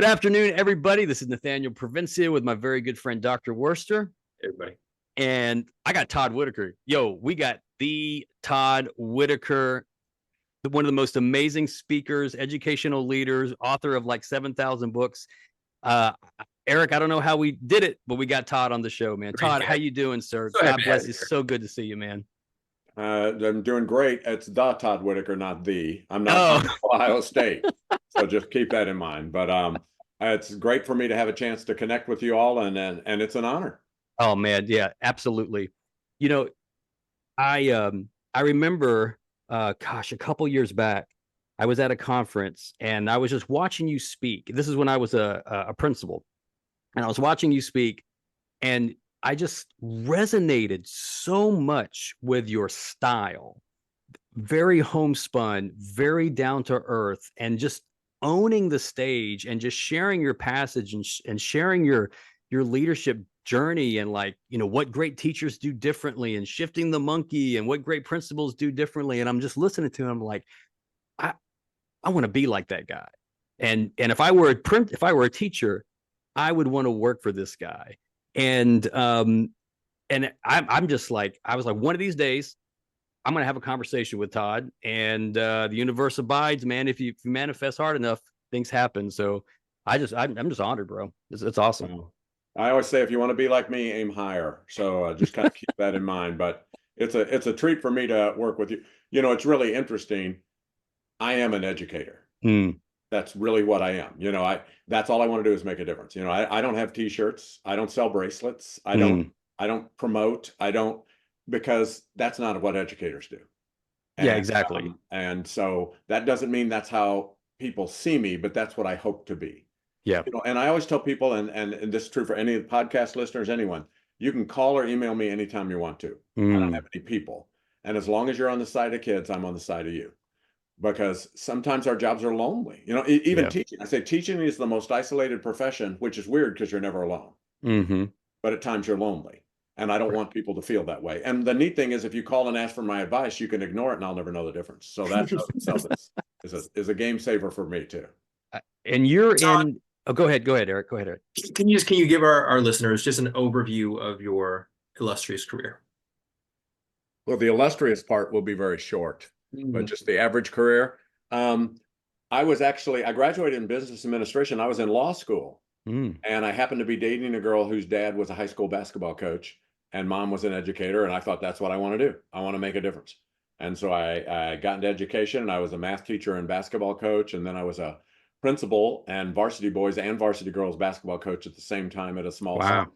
Good afternoon, everybody. This is Nathaniel Provincia with my very good friend, Dr. Worster. Everybody. And I got Todd Whitaker. Yo, we got the Todd Whitaker, one of the most amazing speakers, educational leaders, author of like 7,000 books. Eric, I don't know how we did it, but we got Todd on the show, man. Todd, how you doing, sir? So God bless you. So good to see you, man. I'm doing great. It's the Todd Whitaker, not the. I'm not from Ohio State, so just keep that in mind. But it's great for me to have a chance to connect with you all, and it's an honor. Oh man, yeah, absolutely. You know, I remember, a couple years back, I was at a conference and I was just watching you speak. This is when I was a principal, and I was watching you speak, and I just resonated so much with your style. Very homespun, very down to earth, and just owning the stage and just sharing your passage and sharing your leadership journey, and like, what great teachers do differently, and shifting the monkey, and what great principals do differently. And I'm just listening to him, I'm like, I want to be like that guy. And if I were a teacher, I would want to work for this guy. And I'm just like, I was like, one of these days I'm going to have a conversation with Todd, and the universe abides, man. If you manifest hard enough, things happen. So I'm just honored, bro. It's awesome. Well, I always say, if you want to be like me, aim higher. So just kind of keep that in mind. But it's a treat for me to work with you. It's really interesting. I am an educator. That's really what I am. That's all I want to do is make a difference. I don't have t-shirts. I don't sell bracelets. I don't promote. Because that's not what educators do. Yeah, exactly. And so that doesn't mean that's how people see me, but that's what I hope to be. Yeah. And I always tell people, and this is true for any of the podcast listeners, anyone, you can call or email me anytime you want to. I don't have any people. And as long as you're on the side of kids, I'm on the side of you. Because sometimes our jobs are lonely. Even teaching. I say teaching is the most isolated profession, which is weird because you're never alone. But at times you're lonely. And I don't want people to feel that way. And the neat thing is, if you call and ask for my advice, you can ignore it and I'll never know the difference. So that itself is a game saver for me too. And you're in, go ahead, Eric. Go ahead, Eric. Can you give our listeners just an overview of your illustrious career? Well, the illustrious part will be very short, but just the average career. I graduated in business administration. I was in law school. And I happened to be dating a girl whose dad was a high school basketball coach and mom was an educator. And I thought, that's what I want to do. I want to make a difference. And so I got into education, and I was a math teacher and basketball coach. And then I was a principal and varsity boys and varsity girls basketball coach at the same time at a small school.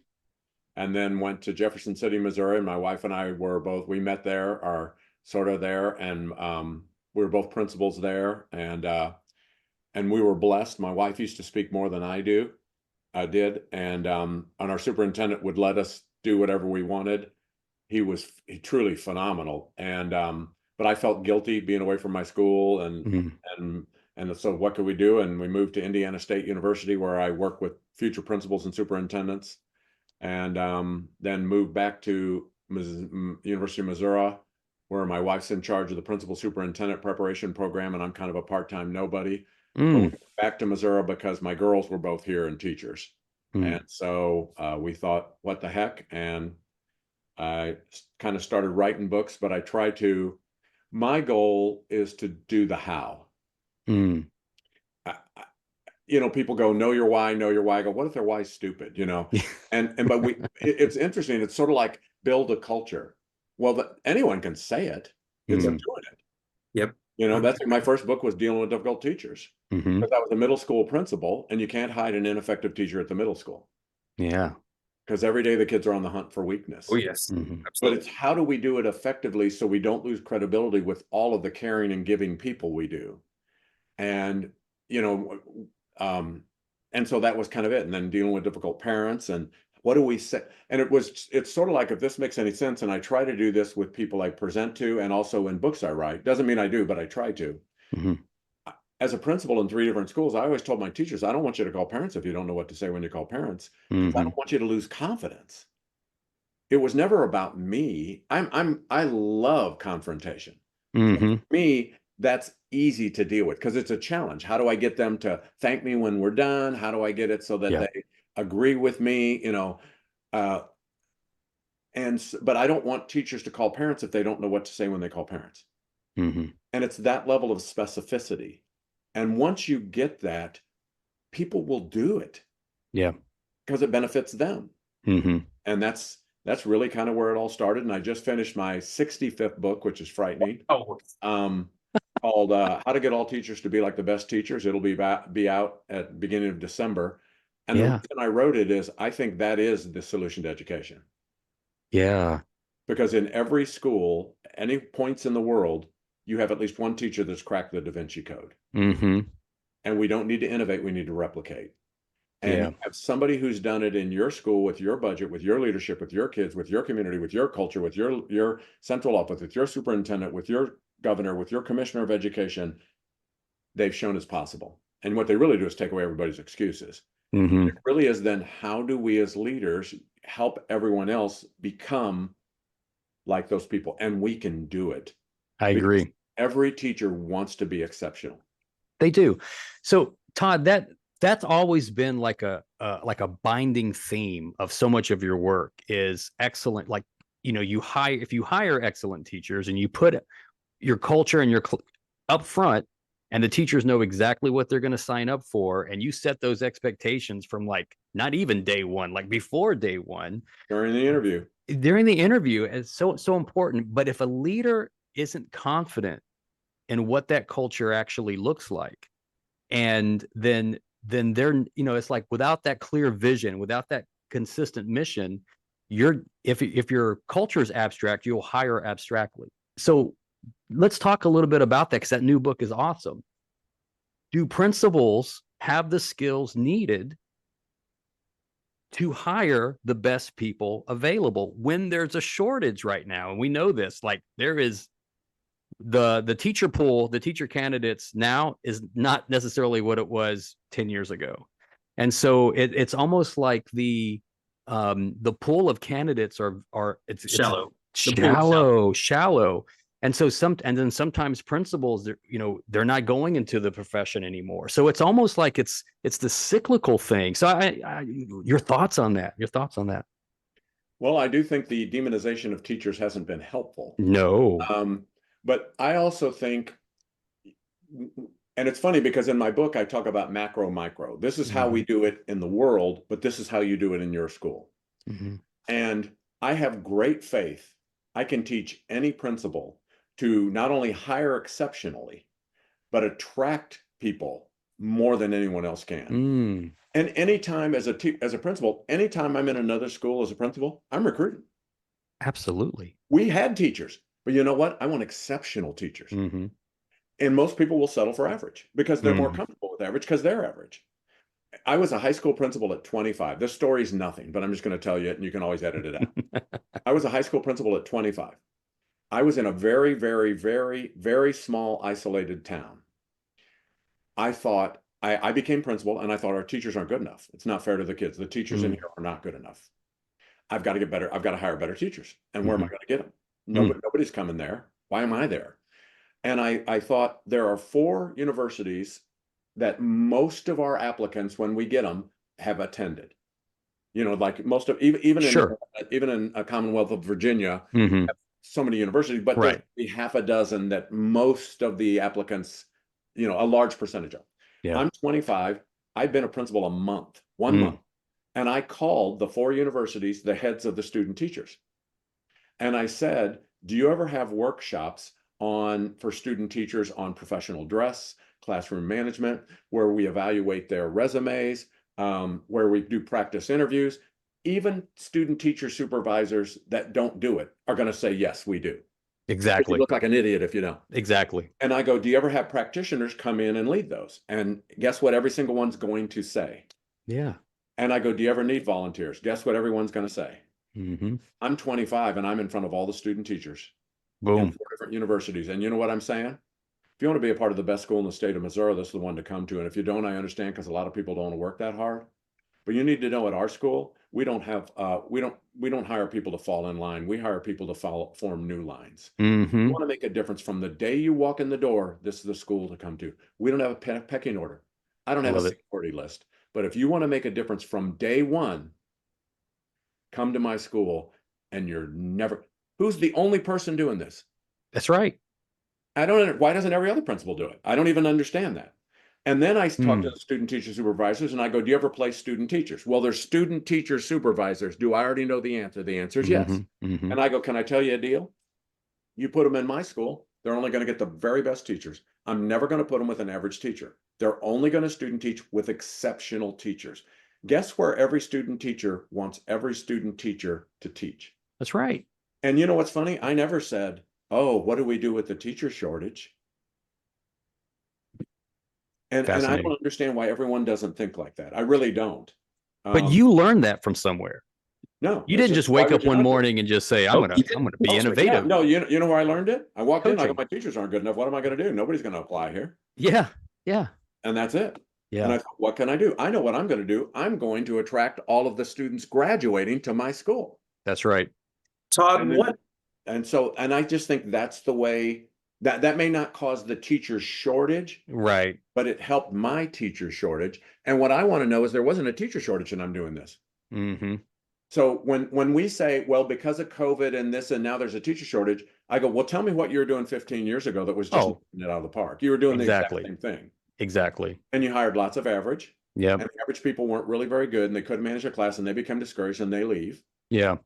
And then went to Jefferson City, Missouri. And my wife and I we met there, are sort of there. And we were both principals there. And we were blessed. My wife used to speak more than I did, and our superintendent would let us do whatever we wanted. He truly phenomenal, and but I felt guilty being away from my school, and so what could we do? And we moved to Indiana State University, where I work with future principals and superintendents, and then moved back to University of Missouri, where my wife's in charge of the principal superintendent preparation program, and I'm kind of a part-time nobody. Back to Missouri because my girls were both here and teachers. And so we thought, what the heck? And I kind of started writing books, but my goal is to do the how. People go, know your why. I go, what if their why is stupid? But it's interesting. It's sort of like build a culture. Well, anyone can say it. It's doing it. Yep. That's my first book was dealing with difficult teachers. Because I was a middle school principal, and you can't hide an ineffective teacher at the middle school. Yeah. Because every day the kids are on the hunt for weakness. Oh, yes. But it's how do we do it effectively so we don't lose credibility with all of the caring and giving people we do. And, and so that was kind of it. And then dealing with difficult parents, and what do we say? And it's sort of like, if this makes any sense, and I try to do this with people I present to, and also in books I write. Doesn't mean I do, but I try to. As a principal in 3 different schools, I always told my teachers, I don't want you to call parents if you don't know what to say when you call parents. I don't want you to lose confidence. It was never about me. I love confrontation. Me, that's easy to deal with because it's a challenge. How do I get them to thank me when we're done? How do I get it so that Yeah. they agree with me? Uh, but I don't want teachers to call parents if they don't know what to say when they call parents. Mm-hmm. And it's that level of specificity. And once you get that, people will do it Yeah. because it benefits them. Mm-hmm. And that's really kind of where it all started. And I just finished my 65th book, which is frightening. Oh, Um, called How to Get All Teachers to Be Like the Best Teachers. It'll be out at the beginning of December. And the Yeah. reason I wrote it is I think that is the solution to education. Yeah. Because in every school, any points in the world, you have at least one teacher that's cracked the Da Vinci Code. Mm-hmm. And we don't need to innovate, we need to replicate. And Yeah. you have somebody who's done it in your school with your budget, with your leadership, with your kids, with your community, with your culture, with your central office, with your superintendent, with your governor, with your commissioner of education. They've shown it's possible. And what they really do is take away everybody's excuses. Mm-hmm. It really is then how do we as leaders help everyone else become like those people? And we can do it. I Because agree. every teacher wants to be exceptional. They do. So Todd, that's always been like a binding theme of so much of your work is excellent. Like, if you hire excellent teachers and you put your culture and up front, and the teachers know exactly what they're going to sign up for, and you set those expectations from like not even day one, like before day one During the interview. during the interview, is so important. But if a leader isn't confident in what that culture actually looks like, and then they're, it's like without that clear vision, without that consistent mission, if your culture is abstract, you'll hire abstractly. So let's talk a little bit about that, because that new book is awesome. Do principals have the skills needed to hire the best people available when there's a shortage right now? And we know this, like there is the teacher pool, the teacher candidates now is not necessarily what it was 10 years ago. And so it's almost like the pool of candidates it's shallow. The pool is shallow. And so then sometimes principals, they're not going into the profession anymore. So it's almost like it's the cyclical thing. So your thoughts on that? Your thoughts on that? Well, I do think the demonization of teachers hasn't been helpful. No. But I also think, and it's funny because in my book, I talk about macro, micro. This is how we do it in the world, but this is how you do it in your school. Mm-hmm. And I have great faith. I can teach any principal to not only hire exceptionally, but attract people more than anyone else can. Mm. And anytime as a principal, anytime I'm in another school as a principal, I'm recruiting. Absolutely. We had teachers, but you know what? I want exceptional teachers. Mm-hmm. And most people will settle for average because they're more Mm-hmm. comfortable with average because they're average. I was a high school principal at 25. This story's nothing, but I'm just going to tell you it and you can always edit it out. I was a high school principal at 25. I was in a very, very, very, very small, isolated town. I thought I became principal and I thought our teachers aren't good enough. It's not fair to the kids. The teachers in here are not good enough. I've got to get better. I've got to hire better teachers. And where am I going to get them? Nobody's coming there. Why am I there? And I thought there are 4 universities that most of our applicants, when we get them, have attended. Like most of even in a Commonwealth of Virginia, Mm-hmm. so many universities, but Right. there's half a dozen that most of the applicants, a large percentage of. Yeah. I'm 25. I've been a principal a month, 1 month. And I called the 4 universities, the heads of the student teachers. And I said, do you ever have workshops for student teachers on professional dress, classroom management, where we evaluate their resumes, where we do practice interviews? Even student teacher supervisors that don't do it are going to say, yes, we do. Exactly. You look like an idiot if you don't. Exactly. And I go, do you ever have practitioners come in and lead those? And guess what every single one's going to say? Yeah. And I go, do you ever need volunteers? Guess what everyone's going to say? Mm-hmm. I'm 25 and I'm in front of all the student teachers in Boom. 4 different universities. And you know what I'm saying? If you want to be a part of the best school in the state of Missouri, this is the one to come to. And if you don't, I understand because a lot of people don't want to work that hard. But you need to know at our school, we don't have we don't hire people to fall in line. We hire people to form new lines. Mm-hmm. You want to make a difference from the day you walk in the door. This is the school to come to. We don't have a pecking order. I don't I have a love it. seniority list. But if you want to make a difference from day one, come to my school, and you're never. Who's the only person doing this? That's right. I don't. Why doesn't every other principal do it? I don't even understand that. And then I talk to the student teacher supervisors and I go, do you ever place student teachers? Well, there's student teacher supervisors. Do I already know the answer? The answer is yes. Mm-hmm. And I go, can I tell you a deal? You put them in my school, they're only going to get the very best teachers. I'm never going to put them with an average teacher. They're only going to student teach with exceptional teachers. Guess where every student teacher wants every student teacher to teach? That's right. And you know what's funny? I never said, oh, what do we do with the teacher shortage? And I don't understand why everyone doesn't think like that. I really don't. But you learned that from somewhere. No, you didn't just wake up one morning and just say, I'm gonna be innovative. Yeah, no, you know where I learned it? I walked in, I go, my teachers aren't good enough. What am I going to do? Nobody's going to apply here. Yeah. And that's it. Yeah. And I thought, what can I do? I know what I'm going to do. I'm going to attract all of the students graduating to my school. That's right. Todd, and I just think that's the way that may not cause the teacher shortage, right? But it helped my teacher shortage. And what I want to know is there wasn't a teacher shortage and I'm doing this. Mm-hmm. So when we say, well, because of COVID and this, and now there's a teacher shortage, I go, well, tell me what you were doing 15 years ago that was just knocking it out of the park. You were doing the exact same thing. Exactly. And you hired lots of average. Yeah. And the average people weren't really very good and they couldn't manage a class and they become discouraged and they leave. Yeah.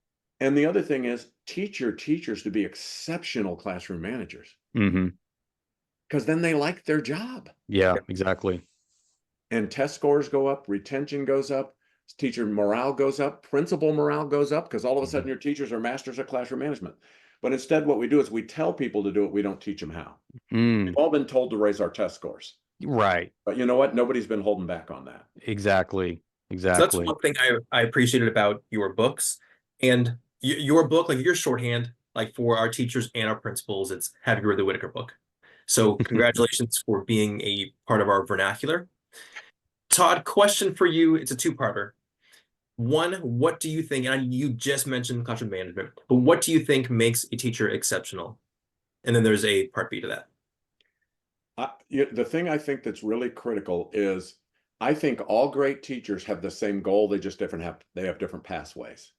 And the other thing is teach your teachers to be exceptional classroom managers. Mm-hmm. Because then they like their job. Yeah, exactly. And test scores go up, retention goes up, teacher morale goes up, principal morale goes up, because all of a sudden your teachers are masters of classroom management. But instead, what we do is we tell people to do it. We don't teach them how. We've all been told to raise our test scores. Right. But you know what? Nobody's been holding back on that. Exactly. So that's one thing I appreciated about your books. And your book, like your shorthand, like for our teachers and our principals, it's Have You Read the Whitaker book? So congratulations for being a part of our vernacular. Todd, question for you. It's a two-parter. One, what do you think, and you just mentioned classroom management, but what do you think makes a teacher exceptional? And then there's a part B to that. The thing I think that's really critical is I think all great teachers have the same goal. They just they have different pathways.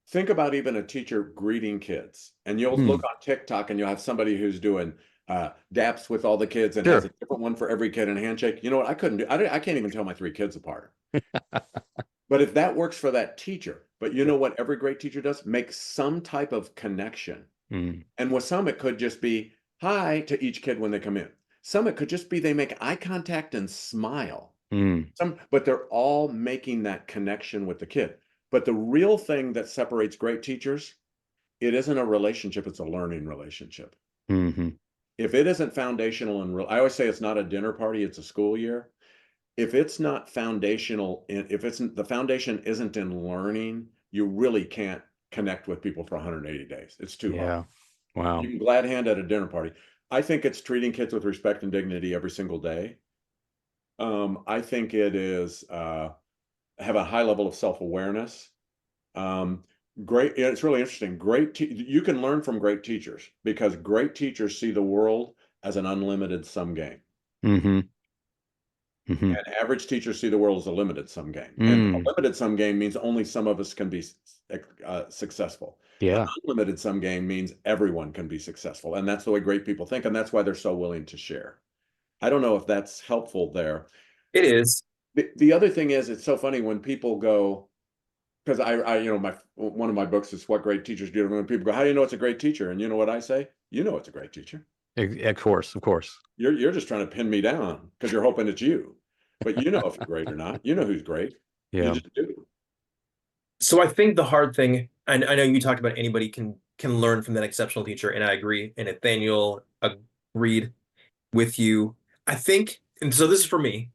Think about even a teacher greeting kids, and you'll look on TikTok and you'll have somebody who's doing daps with all the kids and has a different one for every kid and a handshake. You know what? I couldn't do. I can't even tell my 3 kids apart. But if that works for that teacher, but you know what every great teacher does? Make some type of connection. And with some, it could just be hi to each kid when they come in. Some, it could just be they make eye contact and smile. But they're all making that connection with the kid. But the real thing that separates great teachers, it isn't a relationship, it's a learning relationship. If it isn't foundational and real, I always say it's not a dinner party, it's a school year. If it's not foundational, if the foundation isn't in learning, you really can't connect with people for 180 days. It's too hard. Wow. You can glad hand at a dinner party. I think it's treating kids with respect and dignity every single day. I think it is have a high level of self-awareness. It's really interesting. You can learn from great teachers because great teachers see the world as an unlimited sum game. And average teachers see the world as a limited sum game. And a limited sum game means only some of us can be successful. Yeah. An unlimited sum game means everyone can be successful. And that's the way great people think. And that's why they're so willing to share. I don't know if that's helpful there. It is. The other thing is, it's so funny when people go, because one of my books is What Great Teachers Do. When people go, how do you know it's a great teacher? And you know what I say? You know it's a great teacher. Of course. You're just trying to pin me down because you're hoping it's you. But you know if you're great or not. You know who's great. Yeah. You just do. So I think the hard thing, and I know you talked about anybody can learn from that exceptional teacher, and I agree. And Nathaniel agreed with you. I think, and so this is for me.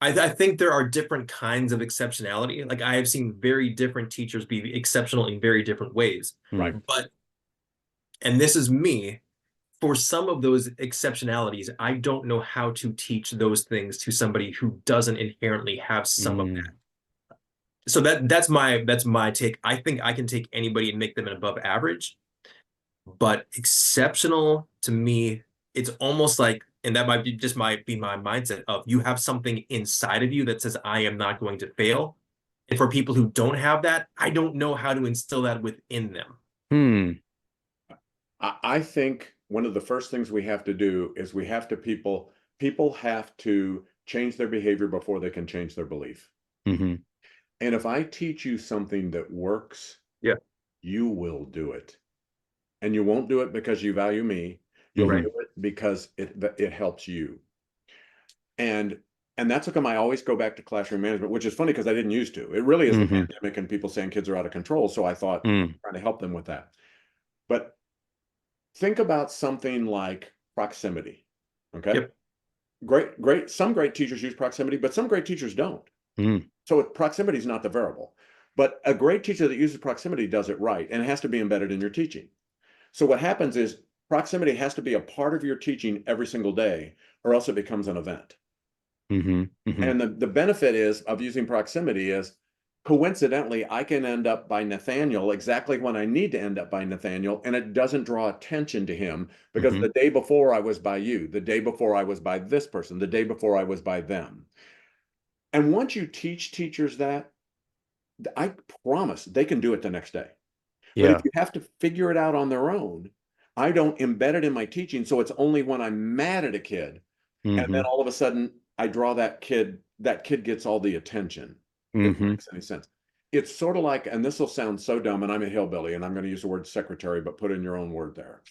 I think there are different kinds of exceptionality. Like I have seen very different teachers be exceptional in very different ways. Right. But, and this is me, for some of those exceptionalities, I don't know how to teach those things to somebody who doesn't inherently have some of that. So that's my take. I think I can take anybody and make them an above average, but exceptional to me, it's almost like, and that might be my mindset of you have something inside of you that says I am not going to fail. And for people who don't have that, I don't know how to instill that within them. I think one of the first things we have to do is people have to change their behavior before they can change their belief. Mm-hmm. And if I teach you something that works, Yeah, you will do it. And you won't do it because you value me. You'll Right. do it because it helps you. And that's how come I always go back to classroom management, which is funny because I didn't used to. It really is the Mm-hmm. pandemic and people saying kids are out of control. So I thought trying to help them with that. But think about something like proximity. Okay. Yep. Great. Some great teachers use proximity, but some great teachers don't. So proximity is not the variable. But a great teacher that uses proximity does it right, and it has to be embedded in your teaching. So what happens is proximity has to be a part of your teaching every single day, or else it becomes an event. Mm-hmm. Mm-hmm. And the benefit is of using proximity is coincidentally, I can end up by Nathaniel exactly when I need to end up by Nathaniel, and it doesn't draw attention to him because Mm-hmm. the day before I was by you, the day before I was by this person, the day before I was by them. And once you teach teachers that, I promise they can do it the next day. But if Yeah. you have to figure it out on their own, I don't embed it in my teaching. So it's only when I'm mad at a kid, and Mm-hmm. then all of a sudden I draw that kid gets all the attention, if that Mm-hmm. makes any sense. It's sort of like, and this will sound so dumb, and I'm a hillbilly, and I'm going to use the word secretary, but put in your own word there.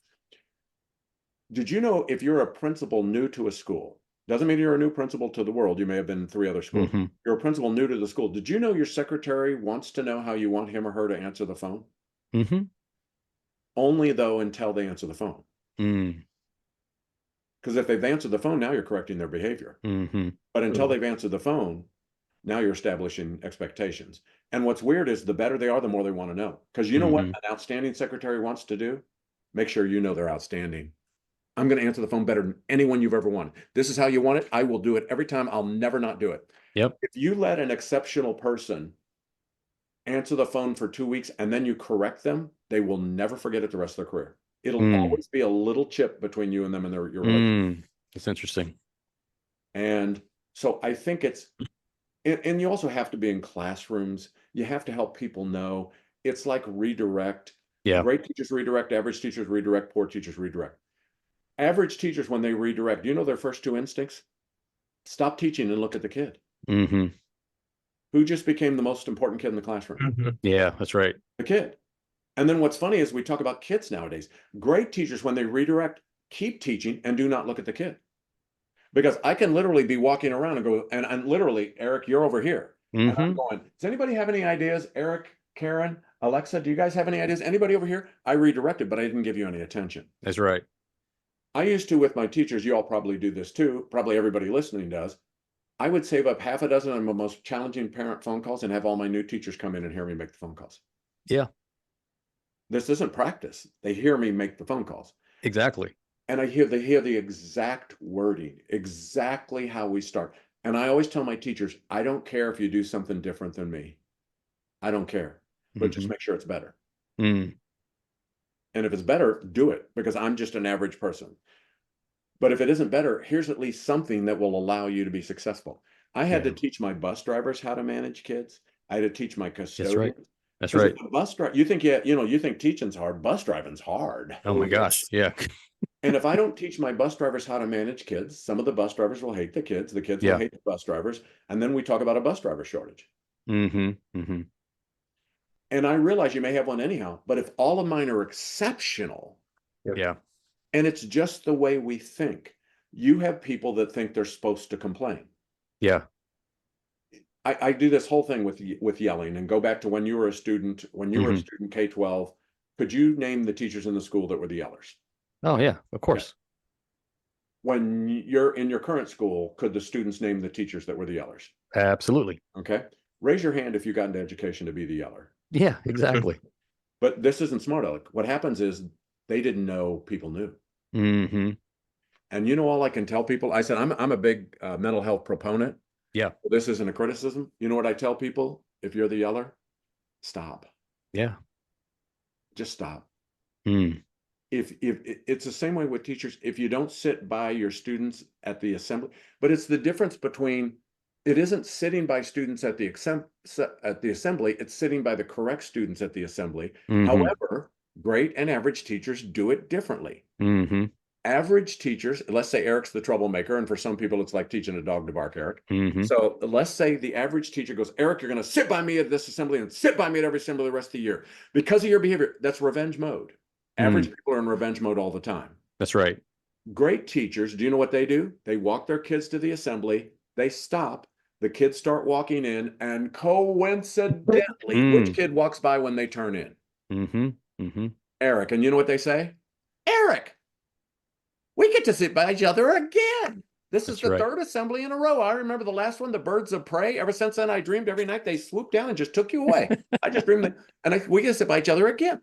Did you know if you're a principal new to a school, doesn't mean you're a new principal to the world, you may have been in 3 other schools. Mm-hmm. You're a principal new to the school. Did you know your secretary wants to know how you want him or her to answer the phone? Mm-hmm. Only though until they answer the phone. Mm-hmm. Because if they've answered the phone, now you're correcting their behavior. Mm-hmm. But until they've answered the phone, now you're establishing expectations. And what's weird is the better they are, the more they want to know. Because you know what an outstanding secretary wants to do? Make sure you know they're outstanding. I'm going to answer the phone better than anyone you've ever wanted. This is how you want it. I will do it every time. I'll never not do it. Yep. If you let an exceptional person answer the phone for 2 weeks and then you correct them, they will never forget it the rest of their career. It'll always be a little chip between you and them and your relationship. That's interesting. And so I think and you also have to be in classrooms. You have to help people know. It's like redirect. Yeah. Great teachers redirect, average teachers redirect, poor teachers redirect. Average teachers, when they redirect, do you know their first 2 instincts? Stop teaching and look at the kid. Mm-hmm. Who just became the most important kid in the classroom? Yeah, that's right. The kid. And then what's funny is we talk about kids nowadays. Great teachers, when they redirect, keep teaching and do not look at the kid. Because I can literally be walking around and go, and literally, Eric, you're over here. And I'm going, does anybody have any ideas? Eric, Karen, Alexa, do you guys have any ideas? Anybody over here? I redirected, but I didn't give you any attention. That's right. I used to with my teachers, you all probably do this too. Probably everybody listening does. I would save up half a dozen of my most challenging parent phone calls and have all my new teachers come in and hear me make the phone calls. Yeah. This isn't practice. They hear me make the phone calls. Exactly. And they hear the exact wording, exactly how we start. And I always tell my teachers, I don't care if you do something different than me. I don't care, but just make sure it's better. And if it's better, do it because I'm just an average person. But if it isn't better, here's at least something that will allow you to be successful. I had to teach my bus drivers how to manage kids. I had to teach my custodians. That's right. That's right. Bus driver, you think teaching's hard. Bus driving's hard. Oh my gosh. Yeah. And if I don't teach my bus drivers how to manage kids, some of the bus drivers will hate the kids will hate the bus drivers, and then we talk about a bus driver shortage. And I realize you may have one anyhow, but if all of mine are exceptional, and it's just the way we think, you have people that think they're supposed to complain. Yeah. I do this whole thing with yelling and go back to when you were a student, a student K-12, could you name the teachers in the school that were the yellers? Oh yeah, of course. When you're in your current school, could the students name the teachers that were the yellers? Absolutely. Okay. Raise your hand if you got into education to be the yeller. Yeah, exactly. But this isn't smart aleck. What happens is they didn't know people knew. And you know, all I can tell people, I said, I'm a big mental health proponent. Yeah. This isn't a criticism. You know what I tell people if you're the yeller, stop. Yeah. Just stop. Mm. If it's the same way with teachers, if you don't sit by your students at the assembly, but it's the difference between, it isn't sitting by students at the assembly, it's sitting by the correct students at the assembly. Mm-hmm. However, great and average teachers do it differently. Mm-hmm. Average teachers, let's say Eric's the troublemaker, and for some people it's like teaching a dog to bark, Eric. Mm-hmm. So let's say the average teacher goes, Eric, you're going to sit by me at this assembly and sit by me at every assembly the rest of the year because of your behavior. That's revenge mode. Average people are in revenge mode all the time. That's right. Great teachers, do you know what they do? They walk their kids to the assembly, they stop, the kids start walking in, and coincidentally, which kid walks by when they turn in? Mm-hmm. Mm-hmm. Eric. And you know what they say? Eric, we get to sit by each other again. This is the third assembly in a row. I remember the last one, the birds of prey. Ever since then, I dreamed every night they swooped down and just took you away. I just dreamed that, and we get to sit by each other again.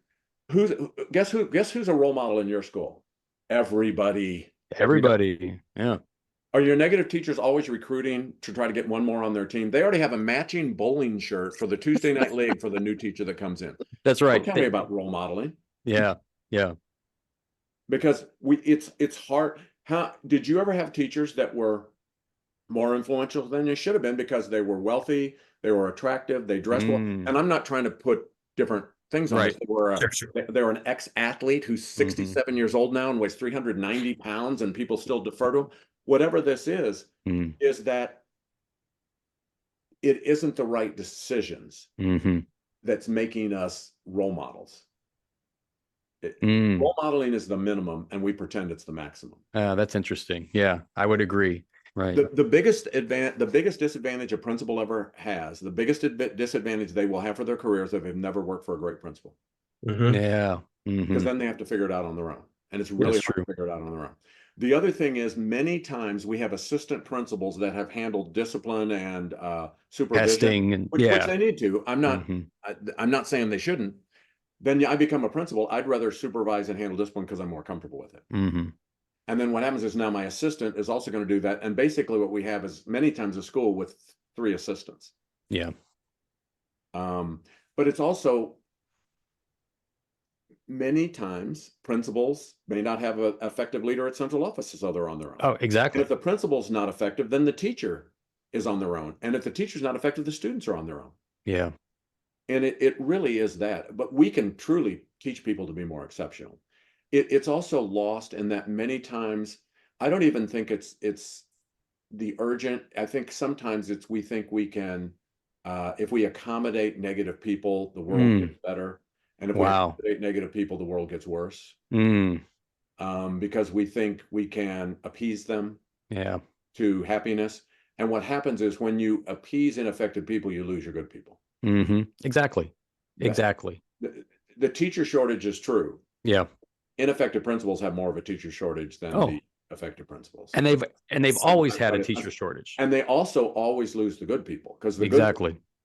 Guess who's a role model in your school? Everybody. Yeah. Are your negative teachers always recruiting to try to get one more on their team? They already have a matching bowling shirt for the Tuesday night league for the new teacher that comes in. That's right. Don't tell me about role modeling. Yeah. Yeah. Because it's hard. How did you ever have teachers that were more influential than they should have been because they were wealthy, they were attractive, they dressed well? And I'm not trying to put different things on this. They were an ex-athlete who's 67 years old now and weighs 390 pounds, and people still defer to him. Whatever this is that it isn't the right decisions that's making us role models. Role modeling is the minimum, and we pretend it's the maximum. That's interesting. Yeah, I would agree. Right. The biggest disadvantage a principal ever has, the biggest disadvantage they will have for their careers if they've never worked for a great principal. Yeah. Because then they have to figure it out on their own, and it's really hard to figure it out on their own. The other thing is, many times we have assistant principals that have handled discipline and supervision, testing, and which they need to. I'm not saying they shouldn't. Then I become a principal. I'd rather supervise and handle discipline because I'm more comfortable with it. And then what happens is now my assistant is also going to do that. And basically what we have is many times a school with 3 assistants. Yeah. But it's also many times principals may not have an effective leader at central office, so they're on their own. Oh, exactly. And if the principal's not effective, then the teacher is on their own. And if the teacher's not effective, the students are on their own. Yeah. And it really is that. But we can truly teach people to be more exceptional. It's also lost in that many times, I don't even think it's the urgent. I think sometimes we think we can, if we accommodate negative people, the world gets better. And if we accommodate negative people, the world gets worse. Because we think we can appease them to happiness. And what happens is when you appease ineffective people, you lose your good people. Exactly. Exactly. The teacher shortage is true. Yeah. Ineffective principals have more of a teacher shortage than the effective principals. And they've always had a teacher shortage. And they also always lose the good people because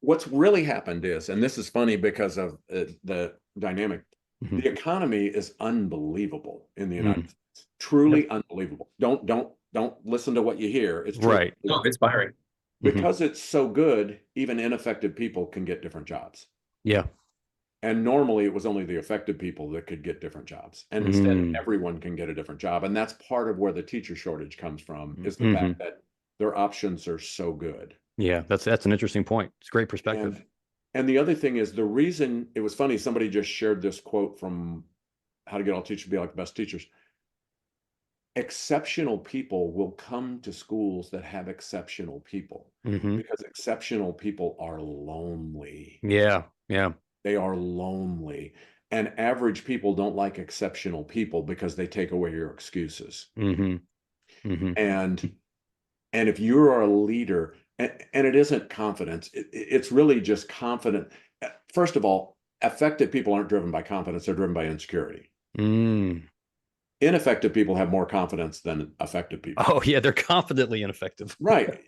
what's really happened is, and this is funny because of the dynamic, the economy is unbelievable in the United States. Truly unbelievable. Don't listen to what you hear. It's true. Right. No, it's inspiring. Because it's so good, even ineffective people can get different jobs. Yeah. And normally it was only the effective people that could get different jobs. And instead everyone can get a different job. And that's part of where the teacher shortage comes from, is the fact that their options are so good. Yeah, that's an interesting point. It's a great perspective. And the other thing is, the reason, it was funny, somebody just shared this quote from How to Get All Teachers to Be Like the Best Teachers. Exceptional people will come to schools that have exceptional people because exceptional people are lonely. Yeah. Yeah. They are lonely. And average people don't like exceptional people because they take away your excuses. And if you are a leader, and it isn't confidence, it's really just confident. First of all, effective people aren't driven by confidence, they're driven by insecurity. Ineffective people have more confidence than effective people. Oh, yeah, they're confidently ineffective. Right.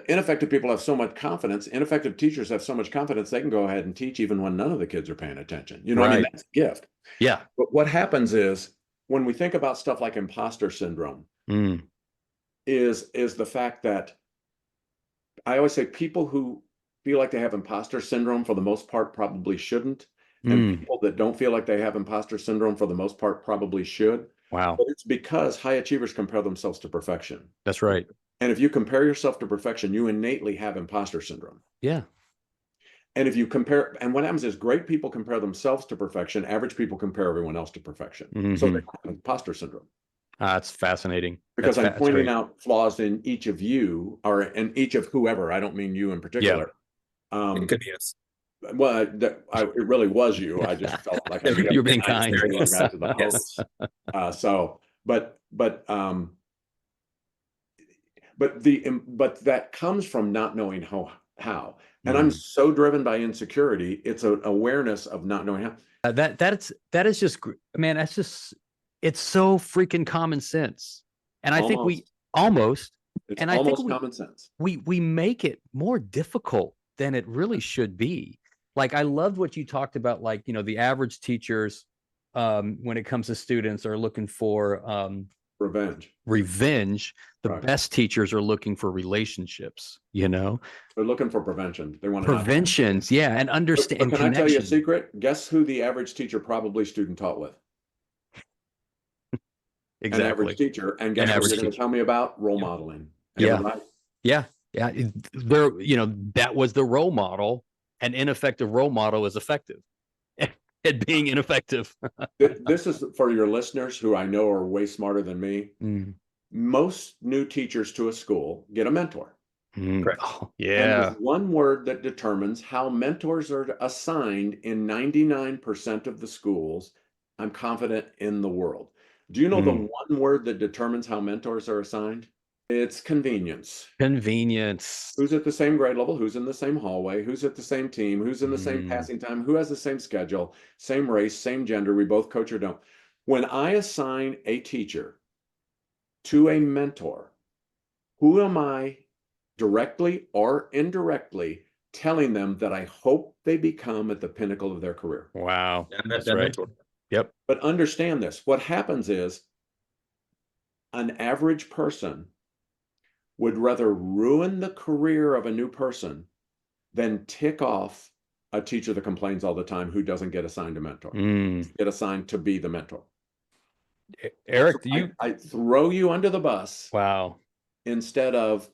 Ineffective people have so much confidence. Ineffective teachers have so much confidence they can go ahead and teach even when none of the kids are paying attention. You know what I mean? That's a gift. Yeah. But what happens is, when we think about stuff like imposter syndrome, is the fact that I always say people who feel like they have imposter syndrome for the most part probably shouldn't. And people that don't feel like they have imposter syndrome for the most part probably should. Wow. But it's because high achievers compare themselves to perfection. That's right. And if you compare yourself to perfection, you innately have imposter syndrome. Yeah. And if you compare, and what happens is great people compare themselves to perfection, average people compare everyone else to perfection. So they have imposter syndrome. That's fascinating. Because I'm pointing out flaws in each of you, or in each of whoever. I don't mean you in particular. It could be us. Well, it really was you. I just felt like you're being kind. Back to the host. But that comes from not knowing how. And I'm so driven by insecurity. It's an awareness of not knowing how. That is just, man, that's just, it's so freaking common sense. And I think we almost, and I think common sense. We make it more difficult than it really should be. Like, I loved what you talked about, like, you know, the average teachers, when it comes to students, are looking for revenge. The best teachers are looking for relationships, you know? They're looking for prevention. They want preventions. Yeah. And understand. But can I tell you a secret? Guess who the average teacher probably student taught with? Exactly. An average teacher. And guess what you're going to tell me about? Role modeling. Yeah. Yeah. There, you know, that was the role model. An ineffective role model is effective at being ineffective. This is for your listeners who I know are way smarter than me. Most new teachers to a school get a mentor. Oh, yeah. And there's one word that determines how mentors are assigned in 99% of the schools, I'm confident, in the world. Do you know the one word that determines how mentors are assigned? It's convenience. Convenience. Who's at the same grade level? Who's in the same hallway? Who's at the same team? Who's in the same passing time? Who has the same schedule? Same race, same gender. We both coach or don't. When I assign a teacher to a mentor, who am I directly or indirectly telling them that I hope they become at the pinnacle of their career? Wow. That's right. Mentor. Yep. But understand this. What happens is an average person would rather ruin the career of a new person than tick off a teacher that complains all the time who doesn't get assigned a mentor, get assigned to be the mentor. Eric, so I throw you under the bus. Wow. Instead of,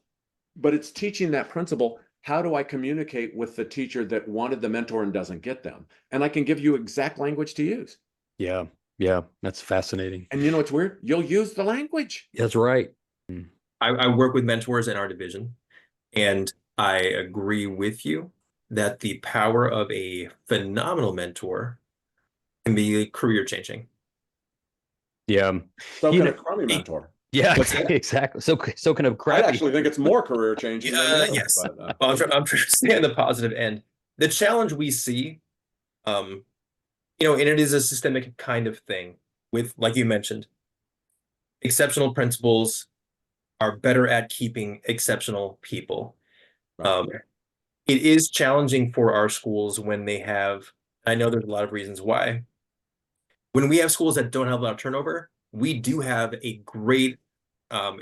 but it's teaching that principle. How do I communicate with the teacher that wanted the mentor and doesn't get them? And I can give you exact language to use. Yeah. Yeah. That's fascinating. And you know what's weird? You'll use the language. That's right. I work with mentors in our division, and I agree with you that the power of a phenomenal mentor can be career changing. Yeah. So can a crummy mentor. Yeah, exactly. So can a crappy. I actually think it's more career changing. Yes. Well, I'm trying to stay on the positive end. The challenge we see, you know, and it is a systemic kind of thing with, like you mentioned, exceptional principals are better at keeping exceptional people. It is challenging for our schools when they have, I know there's a lot of reasons why. When we have schools that don't have a lot of turnover, we do have a great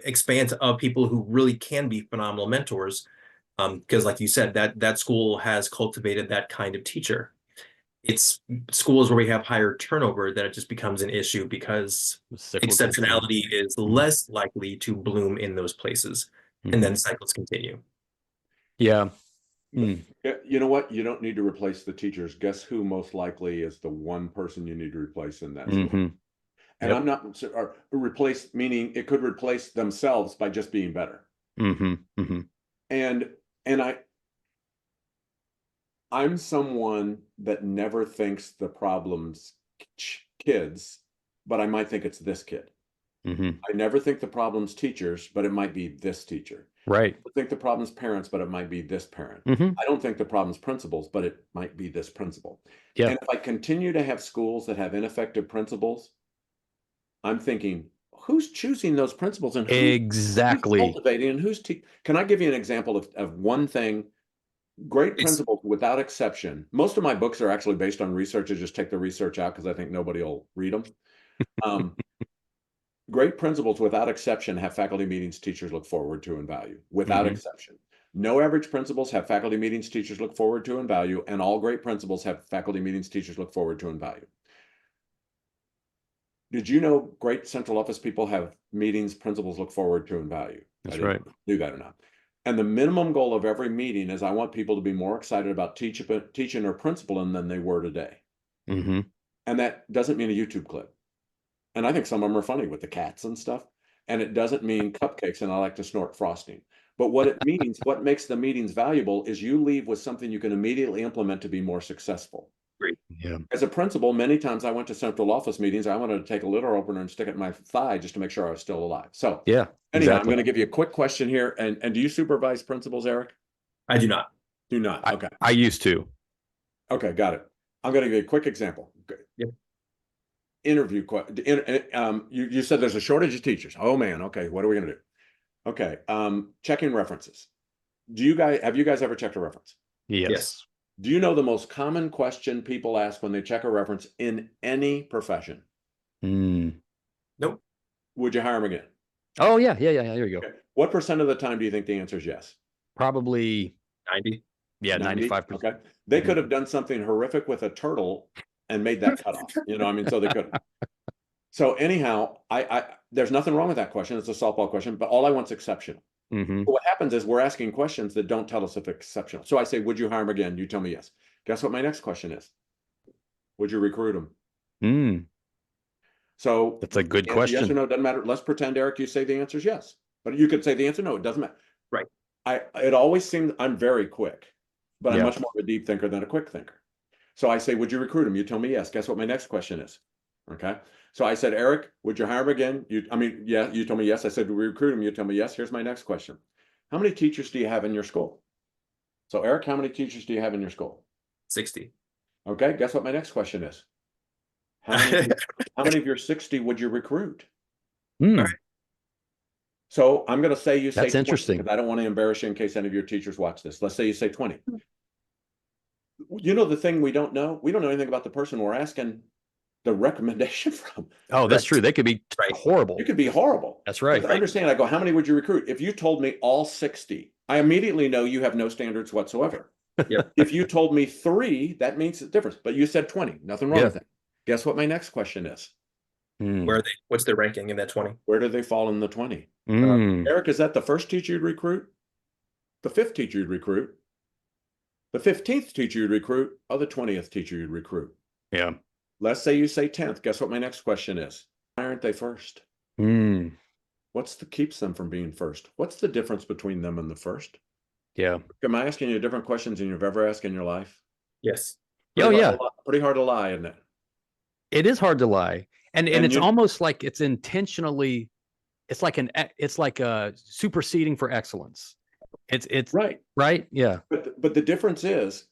expanse of people who really can be phenomenal mentors. Because like you said, that school has cultivated that kind of teacher. It's schools where we have higher turnover that it just becomes an issue because exceptionality is less likely to bloom in those places, and then cycles continue. Yeah. You know what? You don't need to replace the teachers. Guess who most likely is the one person you need to replace in that school? And I'm not, or replace, meaning it could replace themselves by just being better. And I'm someone that never thinks the problem's kids, but I might think it's this kid. I never think the problem's teachers, but it might be this teacher. Right. I think the problem's parents, but it might be this parent. I don't think the problem's principals, but it might be this principal. And if I continue to have schools that have ineffective principals, I'm thinking, who's choosing those principals and who's cultivating and who's can I give you an example of one thing? Great principles without exception. Most of my books are actually based on research. I just take the research out because I think nobody will read them. Great principles without exception have faculty meetings teachers look forward to and value, without exception. No average principals have faculty meetings teachers look forward to and value, and all great principals have faculty meetings teachers look forward to and value. Did you know great central office people have meetings principals look forward to and value? That's right. Do that or not. And the minimum goal of every meeting is I want people to be more excited about teaching or principling than they were today. Mm-hmm. And that doesn't mean a YouTube clip. And I think some of them are funny with the cats and stuff. And it doesn't mean cupcakes and I like to snort frosting. But what it means, what makes the meetings valuable is you leave with something you can immediately implement to be more successful. Great. Yeah. As a principal, many times I went to central office meetings. I wanted to take a litter opener and stick it in my thigh just to make sure I was still alive. So yeah, anyhow, exactly. I'm going to give you a quick question here. And do you supervise principals, Eric? I do not. Do not. Okay. I used to. Okay, got it. I'm going to give you a quick example. Yep. Interview. You said there's a shortage of teachers. Oh man. Okay. What are we going to do? Okay. Checking references. Have you guys ever checked a reference? Yes. Do you know the most common question people ask when they check a reference in any profession? Nope. Would you hire them again? Oh yeah. There you go. Okay. What percent of the time do you think the answer is yes? Probably 90. Yeah, 95%. Okay. They could have done something horrific with a turtle and made that cut off. So they couldn't. So anyhow, there's nothing wrong with that question. It's a softball question, but all I want is exceptional. Mm-hmm. What happens is we're asking questions that don't tell us if it's exceptional. So I say, would you hire him again? You tell me yes. Guess what my next question is? Would you recruit him? So that's a good question. Yes or no, doesn't matter. Let's pretend, Eric, you say the answer is yes. But you could say the answer no, it doesn't matter. Right. It always seems I'm very quick, but I'm Yeah. much more of a deep thinker than a quick thinker. So I say, would you recruit him? You tell me yes. Guess what my next question is? Okay. So I said, Eric, would you hire him again? Yeah, you told me yes. I said, do we recruit him? You tell me yes. Here's my next question. How many teachers do you have in your school? So Eric, how many teachers do you have in your school? 60. Okay. Guess what my next question is? How many of your 60 would you recruit? Right. So I'm going to say you say That's 20, interesting. because I don't want to embarrass you in case any of your teachers watch this. Let's say you say 20. You know the thing we don't know? We don't know anything about the person we're asking the recommendation from. Oh, that's true. They could be horrible. It could be horrible. That's right. But understand, I go, how many would you recruit? If you told me all 60, I immediately know you have no standards whatsoever. Yep. If you told me 3, that means it's different. But you said 20. Nothing wrong with that. Guess what my next question is? Where are they? What's their ranking in that 20? Where do they fall in the 20? Eric, is that the first teacher you'd recruit? The 5th teacher you'd recruit? The 15th teacher you'd recruit? Or the 20th teacher you'd recruit? Yeah. Let's say you say 10th. Guess what my next question is? Why aren't they first? What's keeps them from being first? What's the difference between them and the first? Yeah. Am I asking you different questions than you've ever asked in your life? Yes. Pretty hard to lie, isn't it? It is hard to lie. And it's almost like it's intentionally, it's like a superseding for excellence. It's right. Right. Yeah. But the difference is,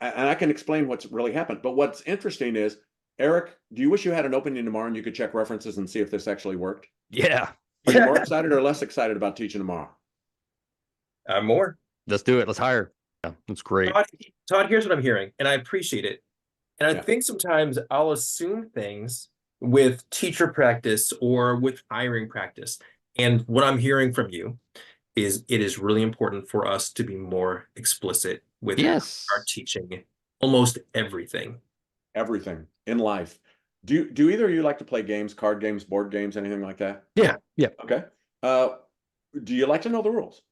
and I can explain what's really happened, but what's interesting is, Eric, do you wish you had an opening tomorrow and you could check references and see if this actually worked? Yeah. Are you more excited or less excited about teaching tomorrow? More. Let's do it. Let's hire. Yeah, that's great. Todd, here's what I'm hearing, and I appreciate it. And I think sometimes I'll assume things with teacher practice or with hiring practice. And what I'm hearing from you is it is really important for us to be more explicit with our teaching almost everything. Everything in life. Do either of you like to play games, card games, board games, anything like that? Yeah. Okay. Do you like to know the rules?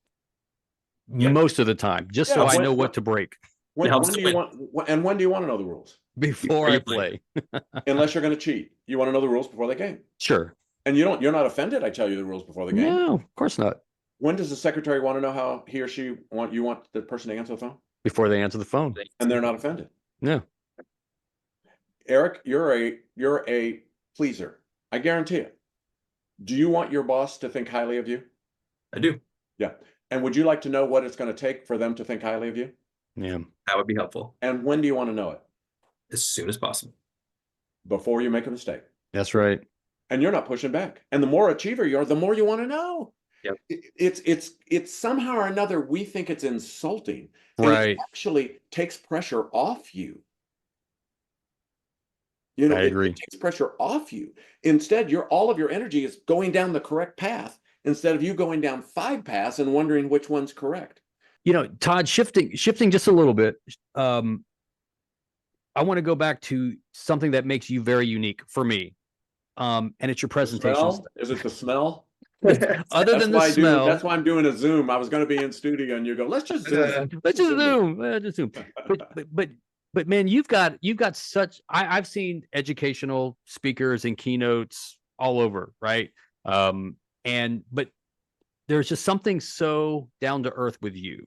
Most of the time, just so I know what to break. When do you want to know the rules? Before I play. Unless you're going to cheat. You want to know the rules before the game. Sure. And you're not offended I tell you the rules before the game? No, of course not. When does the secretary want to know how he or she want the person to answer the phone? Before they answer the phone. And they're not offended. No. Eric, you're a pleaser. I guarantee it. Do you want your boss to think highly of you? I do. Yeah. And would you like to know what it's going to take for them to think highly of you? Yeah. That would be helpful. And when do you want to know it? As soon as possible. Before you make a mistake. That's right. And you're not pushing back. And the more achiever you are, the more you want to know. Yep. It's somehow or another, we think it's insulting. Right. It actually takes pressure off you. I agree. It takes pressure off you. Instead, all of your energy is going down the correct path instead of you going down 5 paths and wondering which one's correct. Todd, shifting just a little bit. I want to go back to something that makes you very unique for me. And it's your presentation. Is it the smell? Other than the smell, that's why I'm doing a Zoom. I was going to be in studio, and you go, let's just Zoom. Let's just Zoom. But man, you've got such. I've seen educational speakers and keynotes all over, right? But there's just something so down to earth with you.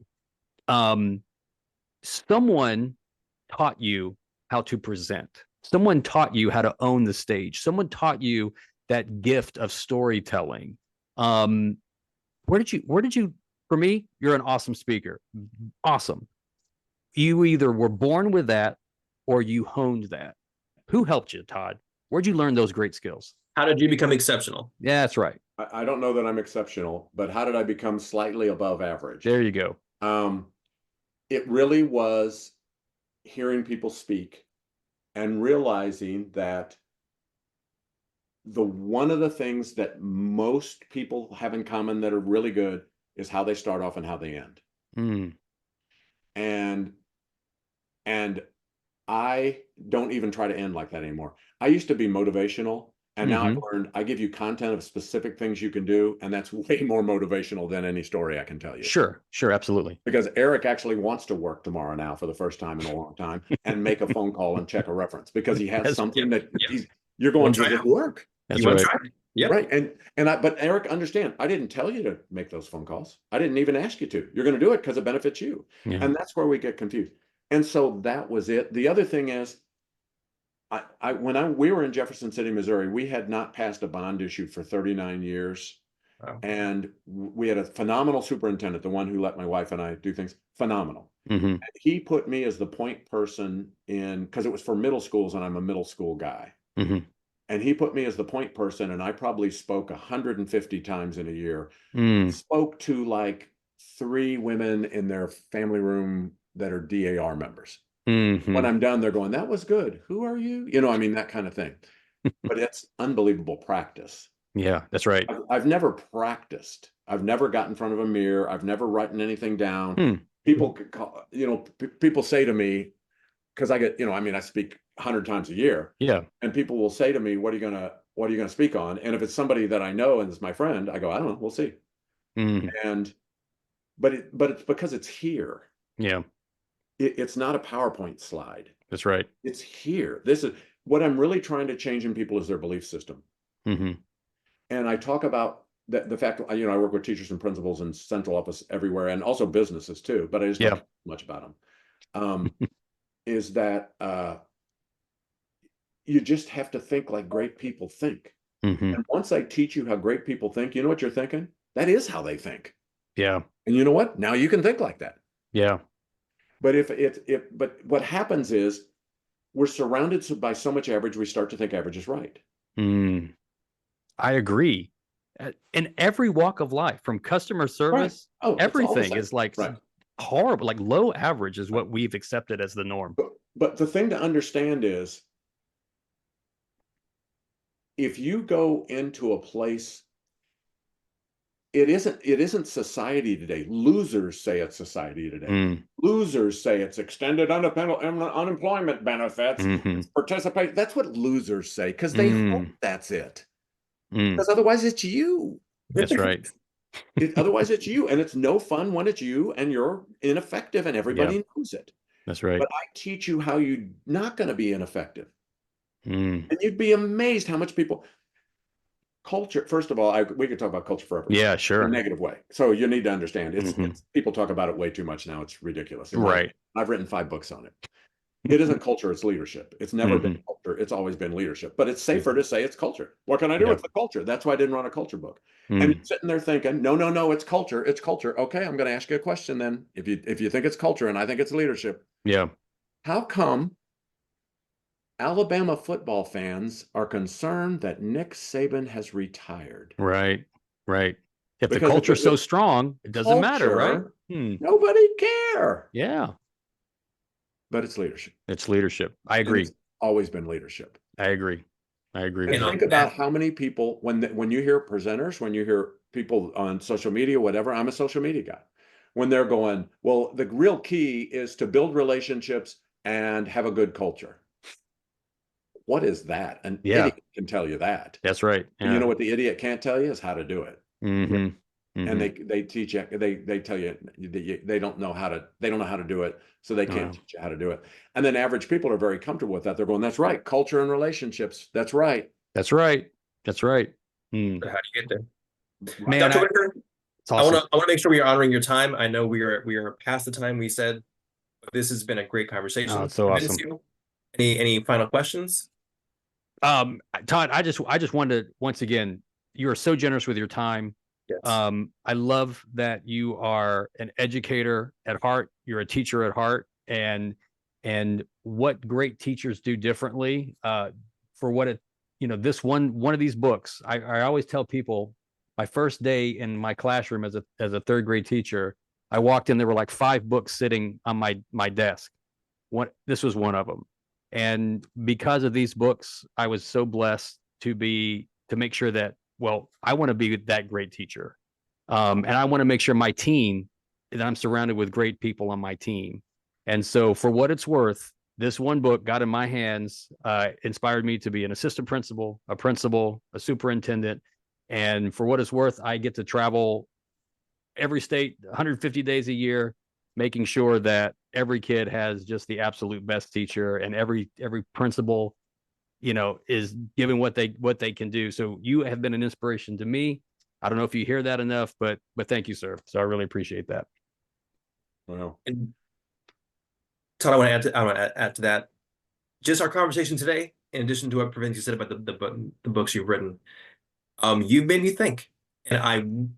Someone taught you how to present. Someone taught you how to own the stage. Someone taught you that gift of storytelling. Where did you, for me, you're an awesome speaker. Awesome. You either were born with that or you honed that. Who helped you, Todd? Where'd you learn those great skills? How did you become exceptional? Yeah, that's right. I don't know that I'm exceptional, but how did I become slightly above average? There you go. It really was hearing people speak and realizing that one of the things that most people have in common that are really good is how they start off and how they end. And I don't even try to end like that anymore. I used to be motivational, and now I've learned I give you content of specific things you can do, and that's way more motivational than any story I can tell you. Sure, absolutely. Because Eric actually wants to work tomorrow now for the first time in a long time and make a phone call and check a reference because he has something that you're going to work. That's right. Yeah. Right. But Eric, understand, I didn't tell you to make those phone calls. I didn't even ask you to. You're going to do it because it benefits you. Yeah. And that's where we get confused. And so that was it. The other thing is, we were in Jefferson City, Missouri, we had not passed a bond issue for 39 years. Wow. And we had a phenomenal superintendent, the one who let my wife and I do things, phenomenal. And he put me as the point person because it was for middle schools and I'm a middle school guy. And he put me as the point person, and I probably spoke 150 times in a year. Spoke to like 3 women in their family room that are DAR members. When I'm done, they're going, that was good. Who are you? That kind of thing. But it's unbelievable practice. Yeah, that's right. I've never practiced. I've never got in front of a mirror. I've never written anything down. People say to me, because I get, I speak 100 times a year. Yeah. And people will say to me, what are you gonna speak on? And if it's somebody that I know and is my friend, I go, I don't know, we'll see. But it's because it's here. Yeah. It's not a PowerPoint slide. That's right. It's here. This is what I'm really trying to change in people is their belief system. And I talk about the fact, I work with teachers and principals in central office everywhere, and also businesses too, but I just don't know much about them. Is that you just have to think like great people think. And once I teach you how great people think, you know what you're thinking? That is how they think. Yeah. And you know what? Now you can think like that. Yeah. But but what happens is we're surrounded by so much average, we start to think average is right. I agree. In every walk of life, from customer service, everything is like horrible, like low average is what we've accepted as the norm. But the thing to understand is, if you go into a place, it isn't society today. Losers say it's society today. Losers say it's extended unemployment benefits, participate. That's what losers say, because they hope that's it. Because otherwise it's you. That's right. Otherwise it's you, and it's no fun when it's you and you're ineffective and everybody knows it. That's right. But I teach you how you're not going to be ineffective. And you'd be amazed how much people culture. First of all, we could talk about culture forever. Yeah, sure. In a negative way. So you need to understand it's people talk about it way too much now. It's ridiculous. Right. I've written 5 books on it. It isn't culture, it's leadership. It's never been culture. It's always been leadership. But it's safer to say it's culture. What can I do with the culture? That's why I didn't run a culture book. And you're sitting there thinking, no, it's culture. It's culture. Okay, I'm going to ask you a question then. If you think it's culture and I think it's leadership. Yeah. How come Alabama football fans are concerned that Nick Saban has retired? Right. If the culture's so strong, it doesn't matter, right? Nobody care. Yeah. But it's leadership. It's leadership. I agree. It's always been leadership. I agree. And think about how many people, when you hear presenters, when you hear people on social media, whatever, I'm a social media guy. when they're going, well, the real key is to build relationships and have a good culture. What is that? An idiot can tell you that. That's right. And you know what the idiot can't tell you is how to do it. And they teach you, they tell you they don't know how to do it, so they can't teach you how to do it. And then average people are very comfortable with that. They're going, that's right, culture and relationships. That's right. That's right. That's right. How do you get there? Man, Dr. Whitaker, awesome. I want to make sure we are honoring your time. I know we are past the time we said. This has been a great conversation. Oh, it's so awesome. Any final questions? Todd, I just wanted to, once again, you are so generous with your time. Yes. I love that you are an educator at heart. You're a teacher at heart, and what great teachers do differently. For what it, this one of these books. I always tell people, my first day in my classroom as a third grade teacher, I walked in, there were like 5 books sitting on my desk. This was one of them. And because of these books, I was so blessed to make sure that, well, I want to be that great teacher. And I want to make sure my team, that I'm surrounded with great people on my team. And so for what it's worth, this one book got in my hands, inspired me to be an assistant principal, a superintendent. And for what it's worth, I get to travel every state, 150 days a year, making sure that every kid has just the absolute best teacher, and every principal, is giving what they can do. So you have been an inspiration to me. I don't know if you hear that enough, but thank you, sir. So I really appreciate that. Wow. And Todd, I want to add to that. Just our conversation today, in addition to what Provincia said about the books you've written, you've made me think, and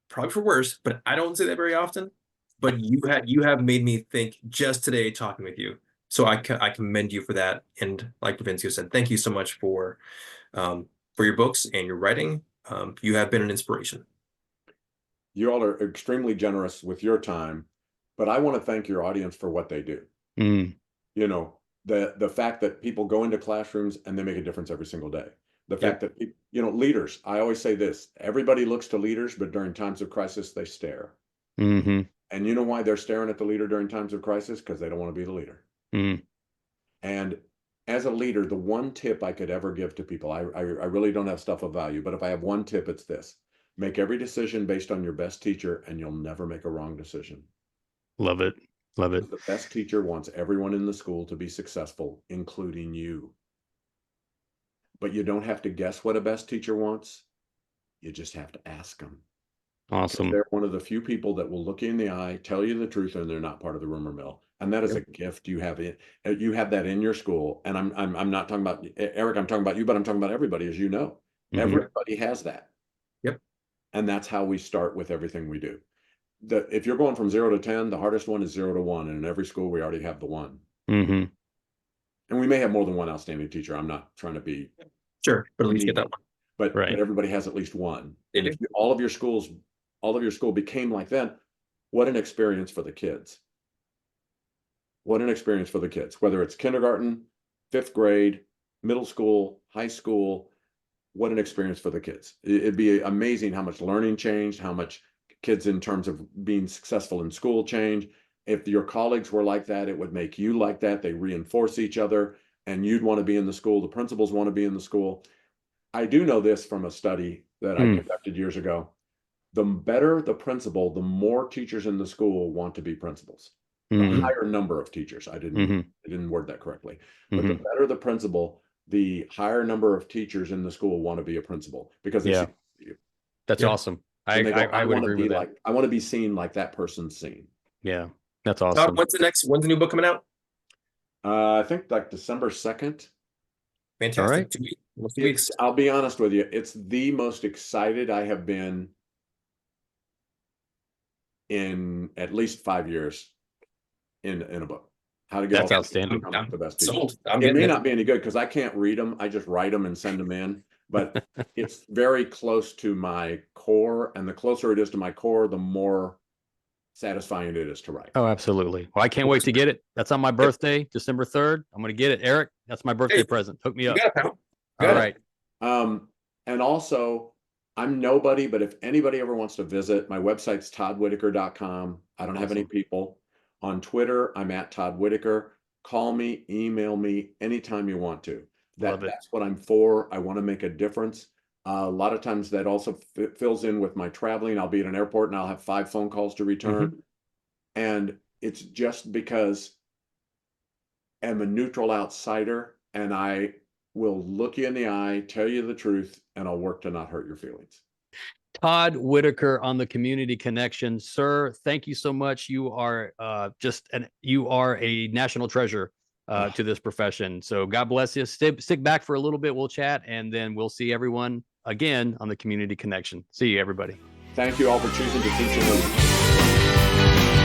probably for worse, but I don't say that very often. But you have made me think just today talking with you. So I commend you for that. And like Provincia said, thank you so much for your books and your writing. You have been an inspiration. You all are extremely generous with your time, but I want to thank your audience for what they do. The fact that people go into classrooms and they make a difference every single day. The fact that, leaders, I always say this, everybody looks to leaders, but during times of crisis, they stare. And you know why they're staring at the leader during times of crisis? Because they don't want to be the leader. And as a leader, the one tip I could ever give to people, I really don't have stuff of value, but if I have one tip, it's this: make every decision based on your best teacher, and you'll never make a wrong decision. Love it. Love it. The best teacher wants everyone in the school to be successful, including you. But you don't have to guess what a best teacher wants. You just have to ask them. Awesome. They're one of the few people that will look you in the eye, tell you the truth, and they're not part of the rumor mill. And that is a gift you have. You have that in your school. And I'm not talking about Eric. I'm talking about you, but I'm talking about everybody, as you know. Everybody has that. Yep. And that's how we start with everything we do. If you're going from 0 to 10, the hardest one is 0 to 1. And in every school, we already have the 1. And we may have more than one outstanding teacher. I'm not trying to be sure, but at least get that one. But everybody has at least one. And if all of your school became like that, what an experience for the kids. What an experience for the kids, whether it's kindergarten, 5th grade, middle school, high school. What an experience for the kids. It'd be amazing how much learning changed, how much kids in terms of being successful in school change. If your colleagues were like that, it would make you like that. They reinforce each other, and you'd want to be in the school. The principals want to be in the school. I do know this from a study that I conducted years ago. The better the principal, the more teachers in the school want to be principals. The higher number of teachers. I didn't word that correctly. But the better the principal, the higher number of teachers in the school want to be a principal, because they see you. That's awesome. I would agree with that. I want to be seen like that person's seen. Yeah, that's awesome. When's the new book coming out? I think like December 2nd. Fantastic. All right. 2 weeks. I'll be honest with you. It's the most excited I have been in at least 5 years in a book. How to get That's outstanding. the best teacher. It may not be any good because I can't read them. I just write them and send them in. But it's very close to my core, and the closer it is to my core, the more satisfying it is to write. Oh, absolutely. Well, I can't wait to get it. That's on my birthday, December 3rd. I'm going to get it. Eric, that's my birthday present. Hook me up. You got it, pal. All right. And also, I'm nobody, but if anybody ever wants to visit, my website's toddwhitaker.com. I don't have any Awesome. people. On Twitter, I'm at Todd Whitaker. Call me, email me anytime you want to. Love it. That's what I'm for. I want to make a difference. A lot of times that also fills in with my traveling. I'll be at an airport and I'll have 5 phone calls to return. And it's just because I'm a neutral outsider, and I will look you in the eye, tell you the truth, and I'll work to not hurt your feelings. Todd Whitaker on the Community Connection. Sir, thank you so much. You are you are a national treasure to this profession. So God bless you. Stick back for a little bit. We'll chat, and then we'll see everyone again on the Community Connection. See you, everybody. Thank you all for choosing to teach and lead.